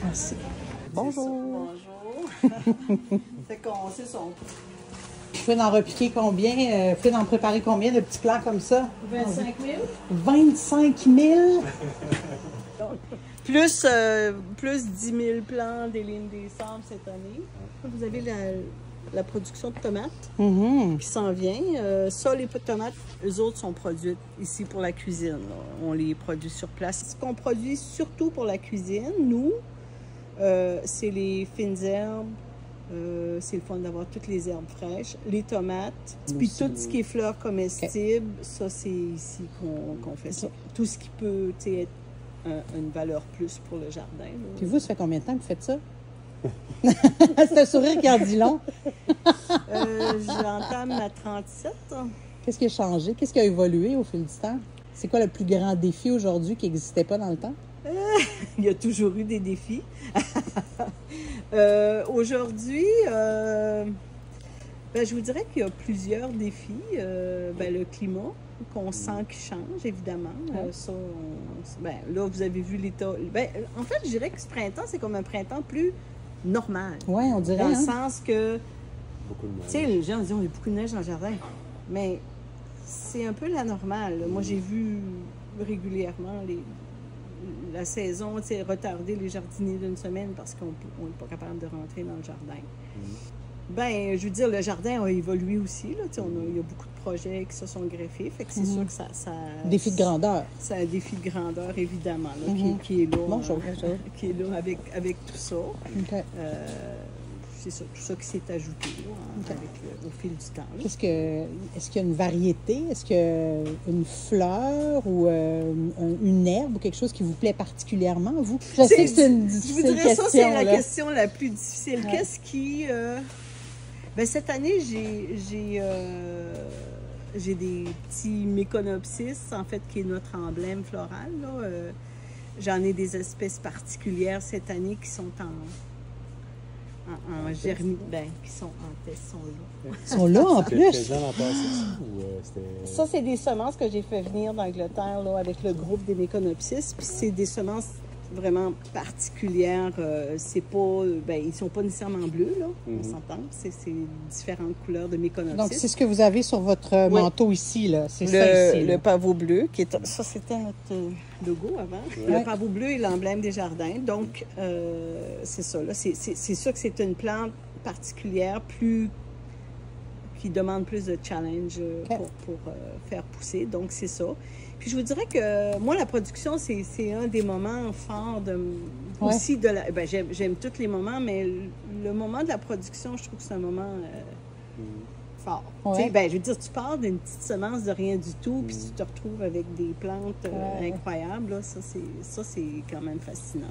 Merci. Bonjour. Bonjour. Fait qu'on sait son. Vous pouvez en repiquer combien? Vous pouvez en préparer combien de petits plats comme ça? 25 000. 25 000? Plus 10 000 plants des lignes des sables cette année. Vous avez la production de tomates qui s'en vient. Ça, les tomates, eux autres sont produites ici pour la cuisine. Là. On les produit sur place. Ce qu'on produit surtout pour la cuisine, nous, c'est les fines herbes. C'est le fun d'avoir toutes les herbes fraîches, les tomates, puis tout ce qui est fleurs comestibles, ça c'est ici qu'on fait ça. Tout ce qui peut être une valeur plus pour le jardin. Là. Puis vous, ça fait combien de temps que vous faites ça? C'est un sourire qui en dit long. J'entame ma 37. Qu'est-ce qui a changé? Qu'est-ce qui a évolué au fil du temps? C'est quoi le plus grand défi aujourd'hui qui n'existait pas dans le temps? Il y a toujours eu des défis. Aujourd'hui, je vous dirais qu'il y a plusieurs défis. Le climat, qu'on sent qui change, évidemment. Là, vous avez vu l'état. En fait, je dirais que ce printemps, c'est comme un printemps plus normal. Oui, on dirait. Dans le sens que, Beaucoup de neige. tu sais, les gens disent, on a beaucoup de neige dans le jardin. Mais c'est un peu la normale. Moi, j'ai vu régulièrement la saison, retarder les jardiniers d'une semaine parce qu'on n'est pas capable de rentrer dans le jardin. Je veux dire, le jardin a évolué aussi. Là, il y a beaucoup de projets qui se sont greffés. Fait que c'est sûr que ça... Défi de grandeur. C'est un défi de grandeur, évidemment, là, qui est là. Bonjour. Qui est là avec tout ça. Okay. C'est ça, tout ça qui s'est ajouté là, au fil du temps. Est-ce qu'il y a une variété? Est-ce qu'il y a une fleur ou une herbe ou quelque chose qui vous plaît particulièrement, vous? Je sais que c'est une difficile question. Je vous dirais ça, c'est la question la plus difficile. Ouais. Qu'est-ce qui... cette année, j'ai des petits méconopsis, en fait, qui est notre emblème floral. Là. J'en ai des espèces particulières cette année qui sont en germe, qui sont en test, sont là. Ils sont là en plus? Ça, c'est des semences que j'ai fait venir d'Angleterre là, avec le groupe des Méconopsis. Puis c'est des semences vraiment particulières. C'est pas, ils sont pas nécessairement bleus, là, on s'entend. C'est différentes couleurs de Méconopsis. Donc, c'est ce que vous avez sur votre manteau ici, là. C'est ça ici. Le pavot bleu, ça, c'était notre logo avant. Le pavot bleu est l'emblème des jardins. Donc, c'est ça. Là. C'est sûr que c'est une plante particulière, qui demande plus de challenge pour faire pousser. Donc, c'est ça. Puis, je vous dirais que moi, la production, c'est un des moments forts aussi de la... j'aime tous les moments, mais le moment de la production, je trouve que c'est un moment... fort. Ouais. Je veux dire, tu pars d'une petite semence de rien du tout, puis tu te retrouves avec des plantes incroyables. Là. Ça, c'est quand même fascinant.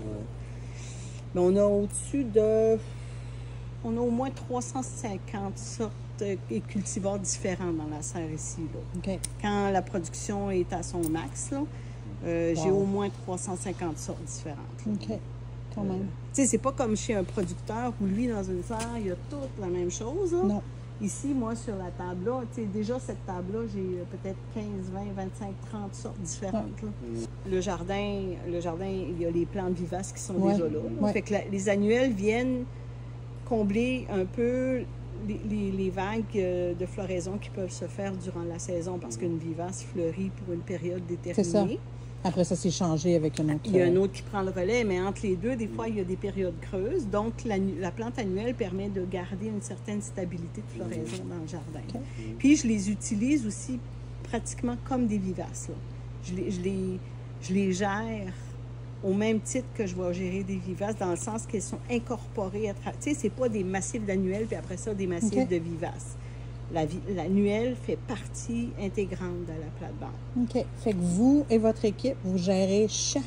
Mais on a au-dessus de... On a au moins 350 sortes et cultivars différents dans la serre ici. Là. Okay. Quand la production est à son max, j'ai au moins 350 sortes différentes. OK. Quand même. Tu sais, c'est pas comme chez un producteur où lui, dans une serre, il y a toute la même chose. Là. Non. Ici, moi, sur la table-là, tu sais, déjà, cette table-là, j'ai peut-être 15, 20, 25, 30 sortes différentes. Là. Le jardin, il y a les plantes vivaces qui sont déjà là. Fait que les annuels viennent combler un peu les vagues de floraison qui peuvent se faire durant la saison parce qu'une vivace fleurit pour une période déterminée. C'est ça. Après ça, c'est changé avec un autre. Il y a un autre qui prend le relais, mais entre les deux, des fois, il y a des périodes creuses. Donc, la plante annuelle permet de garder une certaine stabilité de floraison dans le jardin. Okay. Puis, je les utilise aussi pratiquement comme des vivaces. Là. Je les gère au même titre que je vais gérer des vivaces, dans le sens qu'elles sont incorporées à travers... Tu sais, c'est pas des massifs d'annuelles, puis après ça, des massifs de vivaces. L'annuel fait partie intégrante de la plate-bande. OK. Fait que vous et votre équipe, vous gérez chaque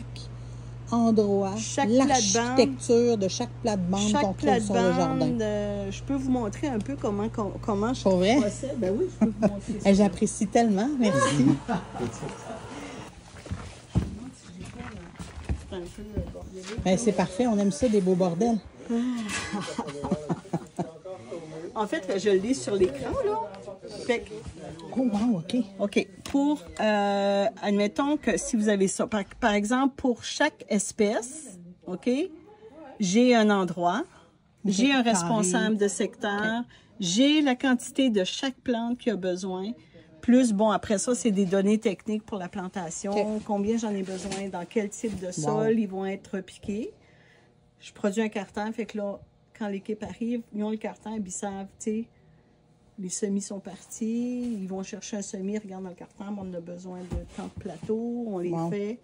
endroit, l'architecture de chaque plate-bande qu'on trouve sur le jardin. Je peux vous montrer un peu comment je procède. Ben oui, je peux vous montrer ça. J'apprécie tellement. Merci. C'est parfait. On aime ça, des beaux bordels. En fait, je le lis sur l'écran, là. Fait que... Oh, wow, OK. OK. pour, admettons que si vous avez ça, par exemple, pour chaque espèce, OK, j'ai un endroit, j'ai un responsable de secteur, j'ai la quantité de chaque plante qui a besoin, plus, bon, après ça, c'est des données techniques pour la plantation, combien j'en ai besoin, dans quel type de sol ils vont être piqués. Je produis un carton, fait que là, quand l'équipe arrive, ils ont le carton, ils savent, tu sais, les semis sont partis, ils vont chercher un semis, regardent dans le carton, on a besoin de tant de plateaux, on les fait,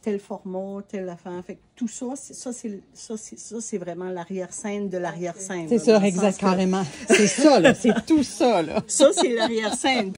tel format, telle affaire. Fait que tout ça, c'est vraiment l'arrière-scène de l'arrière-scène. C'est ça, exact, carrément. C'est ça, là, c'est tout ça, là. Ça, c'est l'arrière-scène.